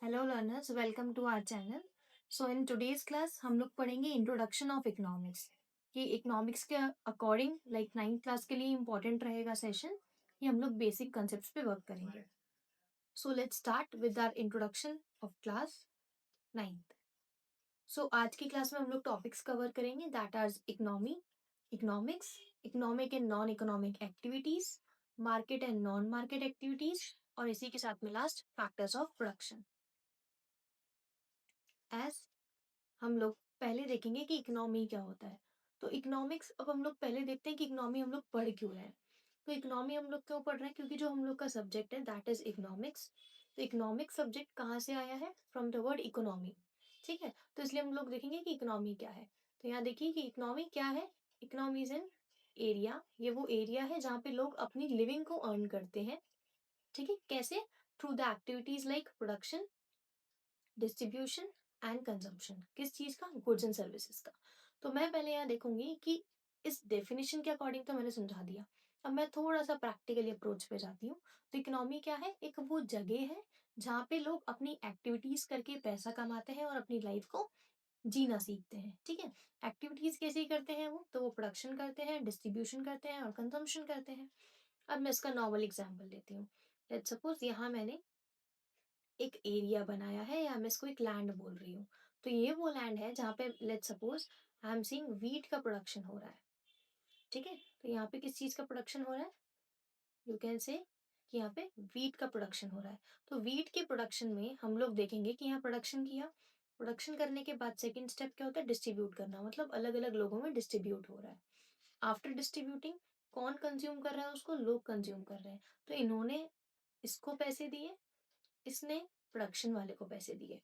Hello learners, welcome to our channel. So in today's class हम लोग पढ़ेंगे introduction of economics. ये economics के अकॉर्डिंग लाइक नाइन्थ क्लास के लिए इम्पोर्टेंट रहेगा सेशन। ये हम लोग बेसिक कंसेप्ट पे वर्क करेंगे। So let's start with our introduction of class ninth. So आज की क्लास में हम लोग टॉपिक्स कवर करेंगे that are economy, economics, economic and non economic activities, market and non market activities, और इसी के साथ में last factors of production. As हम लोग पहले देखेंगे कि इकोनॉमी क्या होता है। तो इकोनॉमिक्स, अब हम लोग पहले देखते हैं कि इकोनॉमी हम लोग पढ़ क्यों रहे हैं। तो इकोनॉमी हम लोग क्यों पढ़ रहे हैं, क्योंकि जो हम लोग का सब्जेक्ट है दैट इज इकोनॉमिक्स। तो इकोनॉमिक सब्जेक्ट कहाँ से आया है? From the word economy. ठीक है, तो इसलिए हम लोग देखेंगे कि इकोनॉमी क्या है। तो यहाँ देखिए कि इकोनॉमी क्या है। इकोनॉमी इज एन एरिया, ये वो एरिया है जहाँ पे लोग अपनी लिविंग को अर्न करते हैं। ठीक है, कैसे? Through the activities like production, distribution and consumption. किस चीज का? गुड्स एंड सर्विसेज का। तो मैं पहले यहाँ देखूंगी कि इस डेफिनेशन के अकॉर्डिंग तो मैंने समझा दिया। अब मैं थोड़ा सा प्रैक्टिकली अप्रोच पे जाती हूँ। तो इकोनॉमी क्या है? एक वो जगह है जहाँ पे लोग अपनी एक्टिविटीज करके पैसा कमाते हैं और अपनी लाइफ को जीना सीखते हैं। ठीक है, एक्टिविटीज कैसे करते हैं वो? तो वो प्रोडक्शन करते हैं, डिस्ट्रीब्यूशन करते हैं और कंजम्पशन करते हैं। अब मैं इसका नॉर्मल एग्जाम्पल लेती हूँ। लेट्स सपोज यहाँ मैंने एक एरिया बनाया है, या मैं इसको एक लैंड बोल रही हूँ। तो ये वो लैंड है जहाँ पे let's suppose I am seeing wheat का प्रोडक्शन हो रहा है। ठीक है, तो यहाँ पे किस चीज का प्रोडक्शन हो रहा है? यू कैन से कि यहाँ पे वीट का प्रोडक्शन हो रहा है। तो वीट के प्रोडक्शन में हम लोग देखेंगे कि यहाँ प्रोडक्शन किया। प्रोडक्शन करने के बाद सेकंड स्टेप क्या होता है? डिस्ट्रीब्यूट करना, मतलब अलग अलग लोगों में डिस्ट्रीब्यूट हो रहा है। आफ्टर डिस्ट्रीब्यूटिंग कौन कंज्यूम कर रहा है उसको? लोग कंज्यूम कर रहे हैं। तो इन्होंने इसको पैसे दिए, इसने प्रोडक्शन वाले को पैसे दिए,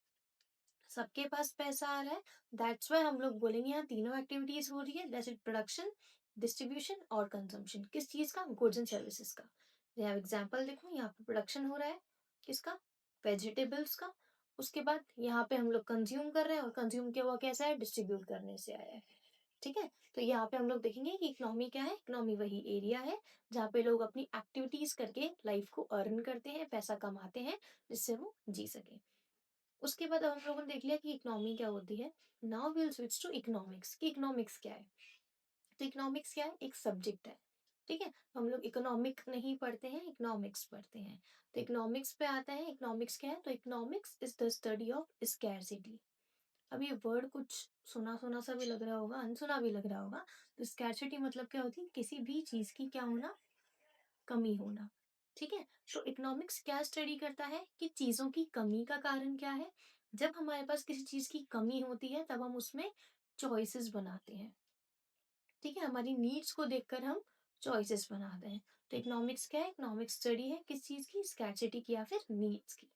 सबके पास पैसा आ रहा है। दैट्स वाई हम लोग बोलेंगे यहाँ तीनों एक्टिविटीज हो रही है, जैसे प्रोडक्शन, डिस्ट्रीब्यूशन और कंजम्पशन। किस चीज का? गुड्स एंड सर्विसेज का। यहाँ एग्जांपल देखो, यहाँ पे प्रोडक्शन हो रहा है किसका? वेजिटेबल्स का। उसके बाद यहाँ पे हम लोग कंज्यूम कर रहे हैं, और कंज्यूम किया हुआ कैसा है? डिस्ट्रीब्यूट करने से आया है। ठीक है, तो यहाँ पे हम लोग देखेंगे कि इकोनॉमी क्या है। इकोनॉमी वही एरिया है जहाँ पे लोग अपनी एक्टिविटीज करके लाइफ को अर्न करते हैं, पैसा कमाते हैं, जिससे वो जी सके। उसके बाद अब हम लोगों ने देख लिया कि इकोनॉमी क्या होती है। Now will switch to economics कि इकोनॉमिक्स क्या है। तो इकोनॉमिक्स क्या है? एक सब्जेक्ट है। ठीक है, तो हम लोग इकोनॉमिक नहीं पढ़ते हैं, इकोनॉमिक्स पढ़ते हैं। तो इकोनॉमिक्स पे आता है। इकोनॉमिक्स क्या है? तो economics is the study of scarcity. अब ये वर्ड कुछ सुना सुना सा भी लग रहा होगा, अनसुना भी लग रहा होगा। तो स्कैरसिटी मतलब क्या होती है? किसी भी चीज की क्या होना? कमी होना। ठीक है, तो इकोनॉमिक्स क्या स्टडी करता है कि चीजों की कमी का कारण क्या है। जब हमारे पास किसी चीज की कमी होती है तब हम उसमें चॉइसेस बनाते हैं। ठीक है, हमारी नीड्स को देखकर हम चॉइसेस बनाते हैं। तो इकोनॉमिक्स क्या है? इकोनॉमिक्स स्टडी है किस चीज की? स्कैरसिटी की या फिर नीड्स की।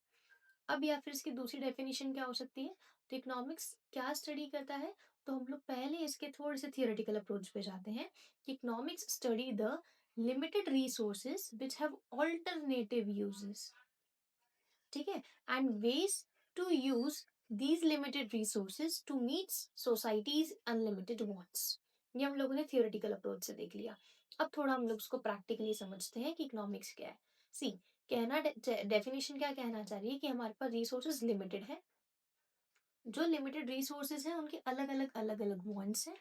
अब या फिर इसकी दूसरी डेफिनेशन क्या हो सकती है? तो इकोनॉमिक्स क्या स्टडी करता है? तो हम लोग पहले इसके थोड़े से थियोरेटिकल अप्रोच पे जाते हैं कि economics study the limited resources which have alternative uses. ठीक है, and ways to use these limited resources to meet society's unlimited wants. ये हम लोगों ने थियोरेटिकल अप्रोच से देख लिया। अब थोड़ा हम लोग उसको प्रैक्टिकली समझते हैं कि इकोनॉमिक्स क्या है। सी, कहना डेफिनेशन क्या कहना चाह रही है कि हमारे पास रिसोर्सेज लिमिटेड है। जो लिमिटेड रिसोर्सेज हैं उनके अलग अलग वांट्स हैं।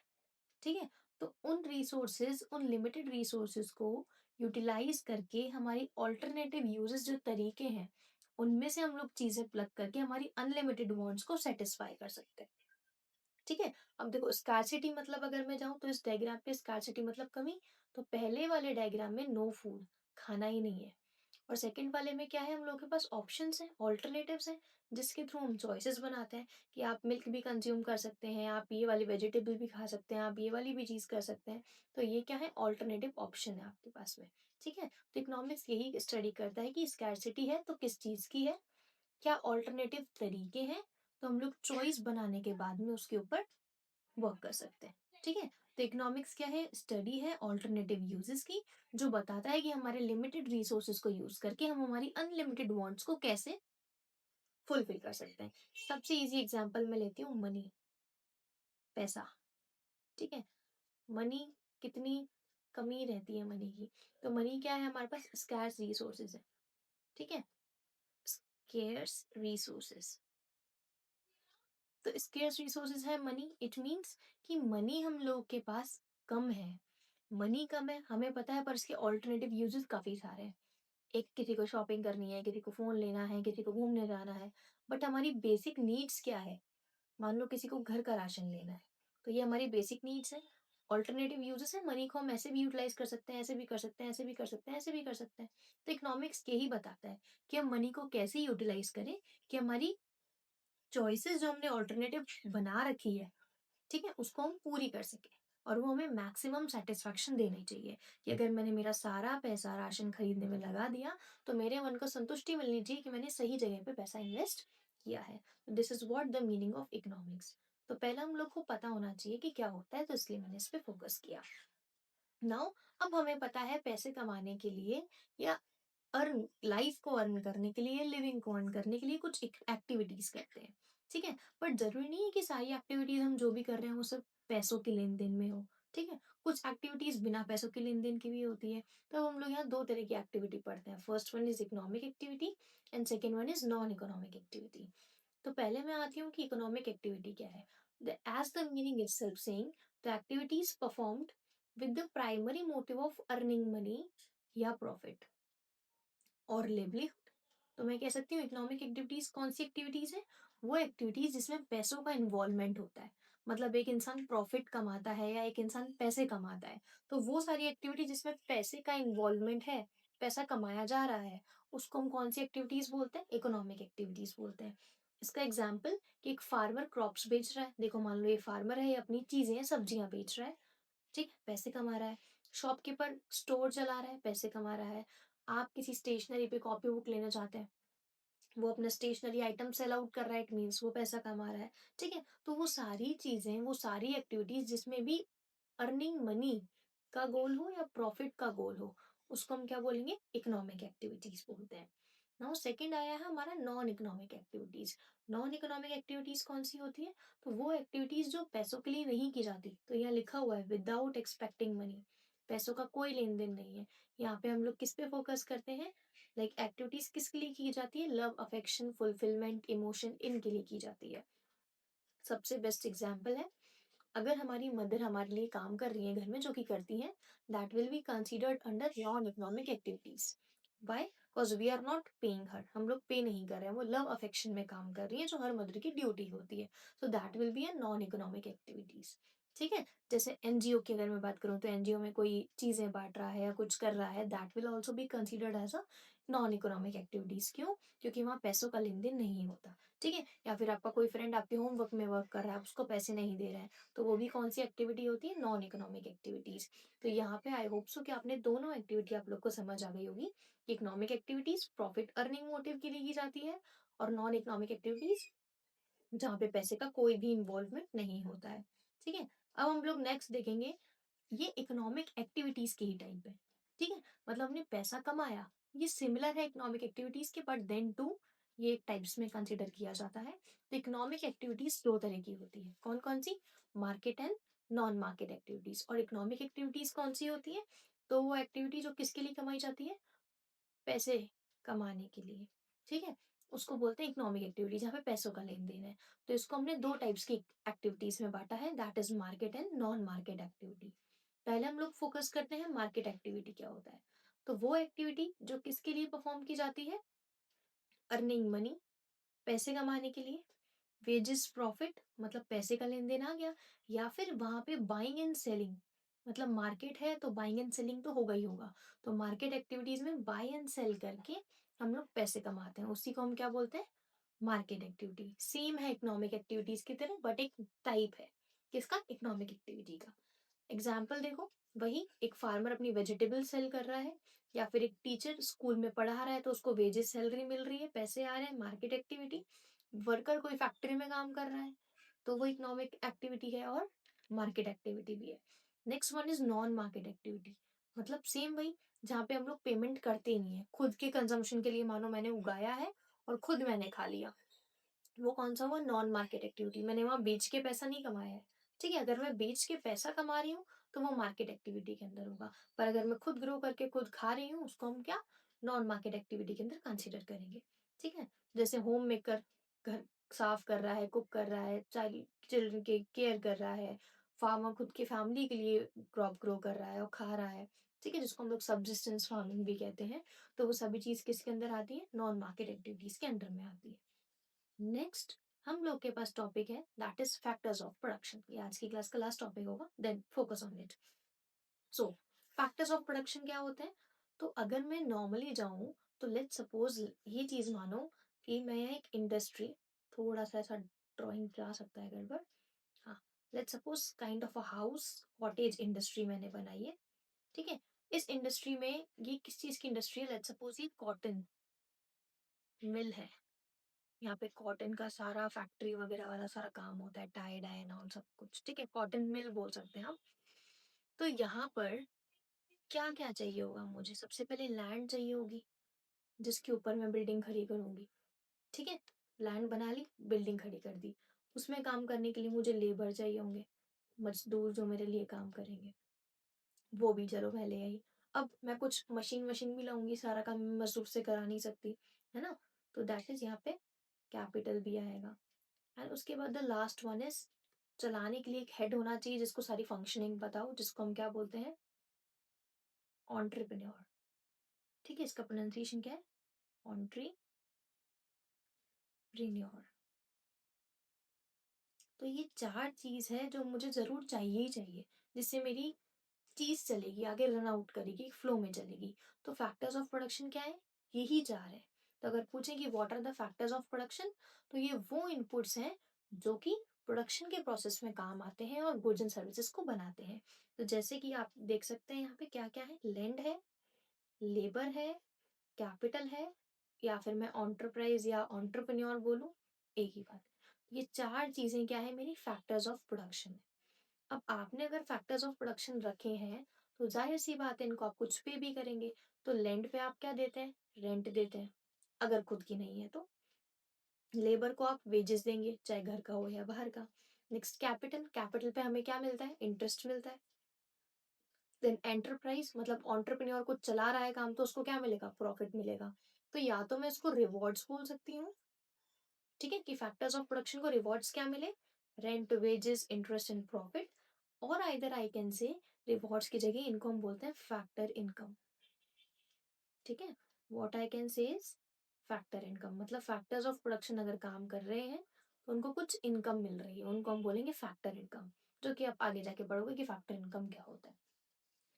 ठीक है, तो उन रिसोर्सेज, उन लिमिटेड रिसोर्सेज को यूटिलाइज करके हमारी ऑल्टरनेटिव यूजेस जो तरीके हैं, उनमें से हम लोग चीजें प्लग करके हमारी अनलिमिटेड वांट्स को सेटिस्फाई कर सकते हैं। ठीक है, अब देखो स्कार्सिटी मतलब अगर मैं जाऊं तो इस डायग्राम पे स्कार्सिटी मतलब कमी। तो पहले वाले डायग्राम में नो फूड, खाना ही नहीं है। और सेकंड वाले में क्या है? हम लोगों के पास ऑप्शंस हैं, ऑल्टरनेटिव्स हैं, जिसके थ्रू हम चॉइसेस बनाते हैं कि आप मिल्क भी कंज्यूम कर सकते हैं, आप ये वाली वेजिटेबल भी खा सकते हैं, आप ये वाली भी चीज़ कर सकते हैं। तो ये क्या है? ऑल्टरनेटिव ऑप्शन है आपके पास में। ठीक है, तो इकोनॉमिक्स यही स्टडी करता है कि स्कैरसिटी है तो किस चीज़ की है, क्या ऑल्टरनेटिव तरीके हैं, तो हम लोग चॉइस बनाने के बाद में उसके ऊपर वर्क कर सकते हैं। ठीक है, तो इकोनॉमिक्स क्या है? स्टडी है ऑल्टरनेटिव यूजेस की, जो बताता है कि हमारे लिमिटेड रिसोर्सेज को यूज करके हम हमारी अनलिमिटेड वांट्स को कैसे फुलफिल कर सकते हैं। सबसे इजी एग्जांपल मैं लेती हूँ, मनी, पैसा। ठीक है, मनी कितनी कमी रहती है मनी की। तो मनी क्या है? हमारे पास स्कैर्स रिसोर्सेज है। ठीक है, स्केर्स रिसोर्सेज। तो स्केर्स रिसोर्सेज है मनी, इट मीन्स कि मनी हम लोग के पास कम है। मनी कम है हमें पता है, पर इसके ऑल्टरनेटिव यूजेस काफी सारे हैं। एक किसी को शॉपिंग करनी है, किसी को फोन लेना है, किसी को घूमने जाना है। बट हमारी बेसिक नीड्स क्या है? मान लो किसी को घर का राशन लेना है, तो ये हमारी बेसिक नीड्स है। ऑल्टरनेटिव यूजेस है मनी को, हम ऐसे भी यूटिलाइज कर सकते हैं, ऐसे भी कर सकते हैं, ऐसे भी कर सकते हैं, ऐसे भी कर सकते हैं। तो इकोनॉमिक्स यही बताता है कि हम मनी को कैसे यूटिलाइज करें कि हमारी चॉइसेस जो हमने ऑल्टरनेटिव बना रखी है, ठीक है, उसको हम पूरी कर सकें। और वो हमें मैक्सिमम सेटिस्फैक्शन देनी चाहिए कि अगर मैंने मेरा सारा पैसा राशन खरीदने में लगा दिया, तो मेरे मन को संतुष्टि मिलनी चाहिए कि मैंने सही जगह पे पैसा इन्वेस्ट किया है। This is what the meaning of economics. तो पहले हम लोग को पता होना चाहिए कि क्या होता है, तो इसलिए मैंने इस पे फोकस किया। नाउ अब हमें पता है पैसे कमाने के लिए या अर्न लाइफ को अर्न करने के लिए, लिविंग को अर्न करने के लिए कुछ एक्टिविटीज करते हैं, ठीक है। बट जरूरी नहीं है कि सारी एक्टिविटीज हम जो भी कर रहे हैं वो सब पैसों के लेन देन में हो, ठीक है। कुछ एक्टिविटीज बिना पैसों के लेन देन की भी होती है। तो हम लोग यहाँ दो तरह की एक्टिविटी पढ़ते हैं, first one is economic activity and second one is non economic activity. तो पहले मैं आती हूँ कि इकोनॉमिक एक्टिविटी क्या है। The as the meaning is self saying, the activities performed with the primary motive of earning money या profit और लिवलीहुड। तो मैं कह सकती हूँ इकोनॉमिक एक्टिविटीज कौन सी एक्टिविटीज है? वो एक्टिविटीज जिसमें पैसों का इन्वॉल्वमेंट होता है। मतलब एक इंसान प्रॉफिट कमाता है या एक इंसान पैसे कमाता है, तो वो सारी एक्टिविटी जिसमें पैसे का इन्वॉल्वमेंट है, पैसा कमाया जा रहा है, उसको हम कौन सी एक्टिविटीज बोलते हैं? इकोनॉमिक एक्टिविटीज बोलते हैं। इसका एग्जाम्पल कि एक फार्मर क्रॉप्स बेच रहा है, देखो मान लो ये फार्मर है, ये अपनी चीजें सब्जियां बेच रहा है, ठीक है, पैसे कमा रहा है। शॉपकीपर स्टोर चला रहा है, पैसे कमा रहा है। आप किसी स्टेशनरी पे कॉपी बुक लेना चाहते हैं, वो अपना स्टेशनरी आइटम सेल आउट कर रहा है, इट मीन्स वो पैसा कमा रहा है, ठीक है। तो वो सारी चीजें, वो सारी एक्टिविटीज जिसमें भी अर्निंग मनी का गोल हो या प्रॉफिट का गोल हो, उसको हम क्या बोलेंगे? इकोनॉमिक एक्टिविटीज बोलते हैं। नाउ सेकंड आया है हमारा non economic activities. Non economic activities कौन सी होती है? तो वो एक्टिविटीज जो पैसों के लिए नहीं की जाती। तो यहाँ लिखा हुआ है विदाउट एक्सपेक्टिंग मनी, पैसों का कोई लेन देन नहीं है। यहाँ पे हम लोग किस पे फोकस करते हैं? लाइक एक्टिविटीज किसके लिए की जाती है? लव, अफेक्शन, फुलफिलमेंट, इमोशन, इनके लिए की जाती है। सबसे बेस्ट एग्जाम्पल है, अगर हमारी मदर हमारे लिए काम कर रही है घर में, जो कि करती हैं, that will be considered under non economic activities. Why? Because we are not paying her, हम लोग पे नहीं कर रहे हैं, वो लव अफेक्शन में काम कर रही है, जो हर मदर की ड्यूटी होती है। So that will be a non economic activities, ठीक है। जैसे एनजीओ की अगर मैं बात करूँ, तो एनजीओ में कोई चीजें बांट रहा है या कुछ कर रहा है, that will also be considered as a non economic activities. क्यों? क्योंकि वहाँ पैसों का लेन देन नहीं होता, ठीक है। या फिर आपका कोई फ्रेंड आपके होमवर्क में वर्क कर रहा है, उसको पैसे नहीं दे रहे हैं, तो वो भी कौन सी एक्टिविटी होती है? Non economic activities. तो यहाँ पे आई होप सो कि आपने दोनों एक्टिविटी आप लोग को समझ आ गई होगी। Economic activities profit earning motive के लिए की जाती है, और नॉन इकोनॉमिक एक्टिविटीज जहाँ पे पैसे का कोई भी इन्वॉल्वमेंट नहीं होता है, ठीक है। अब हम लोग नेक्स्ट देखेंगे, ये इकोनॉमिक एक्टिविटीज के ही टाइप है, ठीक है। मतलब हमने पैसा कमाया, ये सिमिलर है इकोनॉमिक एक्टिविटीज के, बट देन टू ये एक टाइप्स में कंसिडर किया जाता है। तो इकोनॉमिक एक्टिविटीज दो तरह की होती है, कौन कौन सी? Market and non market activities. और इकोनॉमिक एक्टिविटीज कौन सी होती है? तो वो एक्टिविटी जो किसके लिए कमाई जाती है? पैसे कमाने के लिए, ठीक है। उसको बोलते हैं इकोनॉमिक एक्टिविटी, जहाँ पे पैसों का लेन देन है। तो इसको हमने दो टाइप्स की एक्टिविटीज में बांटा है, that is market and non market activity. पहले हम लोग फोकस करते हैं मार्केट एक्टिविटी क्या होता है। तो वो एक्टिविटी जो किसके लिए परफॉर्म की जाती है? अर्निंग मनी, पैसे कमाने के लिए। वेजेस प्रॉफिट, मतलब पैसे का लेन देन आ गया। या फिर वहां पे बाइंग एंड सेलिंग, मतलब मार्केट है तो बाइंग एंड सेलिंग तो होगा ही होगा। तो मार्केट एक्टिविटीज में बाय एंड सेल करके हम लोग पैसे कमाते हैं, उसी को हम क्या बोलते हैं? Market activity. सेम है इकोनॉमिक एक्टिविटीज की तरह, बट एक टाइप है किसका? इकोनॉमिक एक्टिविटी का। एग्जाम्पल देखो, वही एक फार्मर अपनी वेजिटेबल सेल कर रहा है, या फिर एक टीचर स्कूल में पढ़ा रहा है तो उसको वेजेस सैलरी मिल रही है, पैसे आ रहे हैं, मार्केट एक्टिविटी। वर्कर कोई फैक्ट्री में काम कर रहा है, तो वो इकोनॉमिक एक्टिविटी है और मार्केट एक्टिविटी भी है। Next one is non market activity. मतलब सेम वही, जहाँ पे हम लोग पेमेंट करते ही नहीं है, खुद के कंजम्पशन के लिए, मानो मैंने उगाया है और खुद मैंने खा लिया, वो कौन सा हुआ? Non market activity. मैंने वहां बेच के पैसा नहीं कमाया है, ठीक है। अगर मैं बेच के पैसा कमा रही हूँ तो वो मार्केट एक्टिविटी के अंदर होगा। पर अगर मैं खुद ग्रो करके खुद खा रही हूँ, उसको हम क्या? नॉन मार्केट एक्टिविटी के अंदर कंसिडर करेंगे। ठीक है? जैसे होम मेकर घर साफ कर रहा है, कुक कर रहा है, चाइल्ड चिल्ड्रन की केयर कर रहा है, फार्मर खुद की फैमिली के लिए क्रॉप ग्रो कर रहा है और खा रहा है, ठीक है? जिसको हम लोग सब्सिस्टेंस फार्मिंग भी कहते हैं। तो वो सभी चीज़ किसके अंदर आती है? नॉन मार्केट एक्टिविटीज़ के अंडर में आती है। नेक्स्ट हम लोग के पास टॉपिक है that is factors of production. ये आज की क्लास का लास्ट टॉपिक होगा, then focus on it. So factors of production क्या होते हैं? तो अगर मैं नॉर्मली जाऊं तो लेट्स सपोज ये चीज मानो कि मैं एक इंडस्ट्री, थोड़ा सा ऐसा ड्राइंग जा सकता है गड़बड़, हाँ, let's suppose kind of a house cottage industry मैंने बनाई है, ठीक है? इस इंडस्ट्री में ये किस चीज की इंडस्ट्री है? लेट्स सपोज ये कॉटन मिल है। यहाँ पे कॉटन का सारा फैक्ट्री वगैरह वाला सारा काम होता है, टाई डाई एंड ऑल सब कुछ, ठीक है? कॉटन मिल बोल सकते हैं हम। तो यहाँ पर क्या क्या चाहिए होगा मुझे? सबसे पहले लैंड चाहिए होगी जिसके ऊपर मैं बिल्डिंग खड़ी करूंगी, ठीक है? लैंड बना ली, बिल्डिंग खड़ी कर दी। उसमें काम करने के लिए मुझे लेबर चाहिए होंगे, मजदूर जो मेरे लिए काम करेंगे, वो भी चलो मैं ले आई। अब मैं कुछ मशीन मशीन भी लाऊंगी, सारा काम मैं मजदूर से करा नहीं सकती, है ना? तो दैट इज यहाँ पे कैपिटल भी आएगा। एंड उसके बाद द लास्ट वन इज चलाने के लिए एक हेड होना चाहिए जिसको सारी फंक्शनिंग बताओ, जिसको हम क्या बोलते हैं? ऑन्ट्रप्रेन्योर, ठीक है? इसका प्रोनाउंसिएशन क्या है? ऑन्ट्रप्रेन्योर। तो ये चार चीज है जो मुझे जरूर चाहिए ही चाहिए, जिससे मेरी चीज चलेगी, आगे रन आउट करेगी, फ्लो में चलेगी। तो फैक्टर्स ऑफ प्रोडक्शन क्या है? यही चार है। तो अगर पूछें कि what are the factors of production, तो ये वो इनपुट्स हैं जो कि प्रोडक्शन के प्रोसेस में काम आते हैं और गुड्स एंड सर्विसेज को बनाते हैं। तो जैसे कि आप देख सकते हैं यहाँ पे क्या क्या है? लैंड है, लेबर है, कैपिटल है, या फिर मैं ऑन्टरप्राइज या ऑन्टरप्रेन्योर बोलूं, एक ही बात। ये चार चीजें क्या है? मेरी फैक्टर्स ऑफ प्रोडक्शन। अब आपने अगर फैक्टर्स ऑफ प्रोडक्शन रखे हैं तो जाहिर सी बात है इनको आप कुछ पे भी करेंगे। तो लैंड पे आप क्या देते हैं? रेंट देते हैं, अगर खुद की नहीं है तो। लेबर को आप वेजेस देंगे, चाहे घर का हो या बाहर का। नेक्स्ट कैपिटल, कैपिटल पे हमें क्या मिलता है? इंटरेस्ट मिलता है। देन एंटरप्राइज मतलब ऑन्टरप्रेन्योर को चला रहा है काम, तो उसको क्या मिलेगा? प्रॉफिट मिलेगा। तो या तो मैं इसको रिवॉर्ड्स बोल सकती हूँ, ठीक है, कि फैक्टर्स ऑफ प्रोडक्शन को रिवॉर्ड्स क्या मिले? Rent, wages, interest and profit. और either I can say rewards की जगह इनको हम बोलते हैं फैक्टर इनकम, ठीक है? व्हाट आई कैन से इज फैक्टर इनकम, मतलब फैक्टर्स ऑफ प्रोडक्शन अगर काम कर रहे हैं तो उनको कुछ इनकम मिल रही है, उनको हम बोलेंगे फैक्टर इनकम, जो कि आप आगे जाके पढ़ोगे कि फैक्टर इनकम क्या होता है,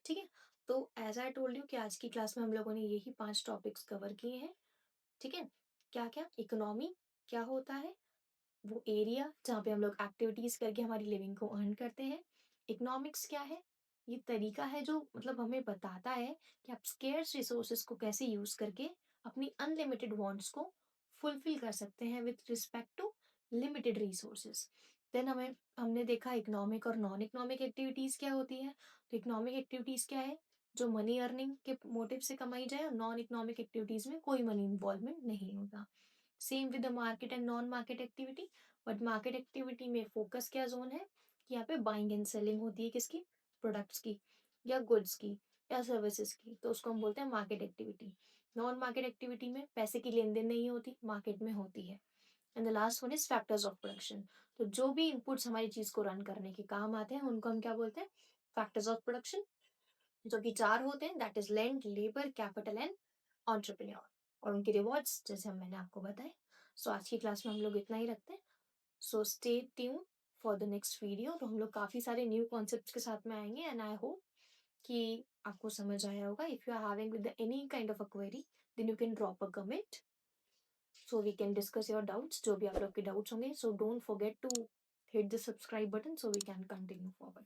ठीक है? तो एज आई टोल्ड यू कि आज की क्लास में हम लोगों ने यही 5 टॉपिक्स कवर किए हैं, ठीक है? क्या क्या? इकोनॉमी क्या होता है? वो एरिया जहाँ पे हम लोग एक्टिविटीज करके हमारी लिविंग को अर्न करते हैं। इकोनॉमिक्स क्या है? ये तरीका है जो मतलब हमें बताता है कि आप स्केर्स रिसोर्सेज को कैसे यूज करके अपनी अनलिमिटेड वांट्स को फुलफिल कर सकते हैं with respect to limited resources. Then हमें हमने देखा इकोनॉमिक और नॉन इकोनॉमिक एक्टिविटीज क्या होती है। तो इकोनॉमिक एक्टिविटीज क्या है? जो मनी अर्निंग के मोटिव से कमाई जाए, और नॉन इकोनॉमिक एक्टिविटीज में कोई मनी इन्वॉल्वमेंट नहीं होता। Same with the market and non market activity. But market activity में फोकस क्या जोन है कि यहाँ पे बाइंग एंड सेलिंग होती है, किसकी? प्रोडक्ट्स की, या गुड्स की, या सर्विसेज की, तो उसको हम बोलते हैं market activity. Non market activity में पैसे की लेन देन नहीं होती, मार्केट में होती है। And the last one is factors of production. तो जो भी इनपुट्स हमारी चीज को रन करने के काम आते हैं उनको हम क्या बोलते हैं? फैक्टर्स ऑफ प्रोडक्शन, जो कि चार होते हैं, that is land, labour, capital and entrepreneur। और उनके रिवॉर्ड्स जैसे हम मैंने आपको बताए। सो आज की क्लास में हम लोग इतना ही रखते हैं। So stay tune for the next video. तो हम लोग काफी सारे न्यू कॉन्सेप्ट्स के साथ में आएंगे, एंड आई होप कि आपको समझ आया होगा। If you are having with any kind of a query, then you can drop a comment so we can discuss your doubts, जो भी आप लोग के डाउट्स होंगे। So don't forget to hit the subscribe button so we can continue forward.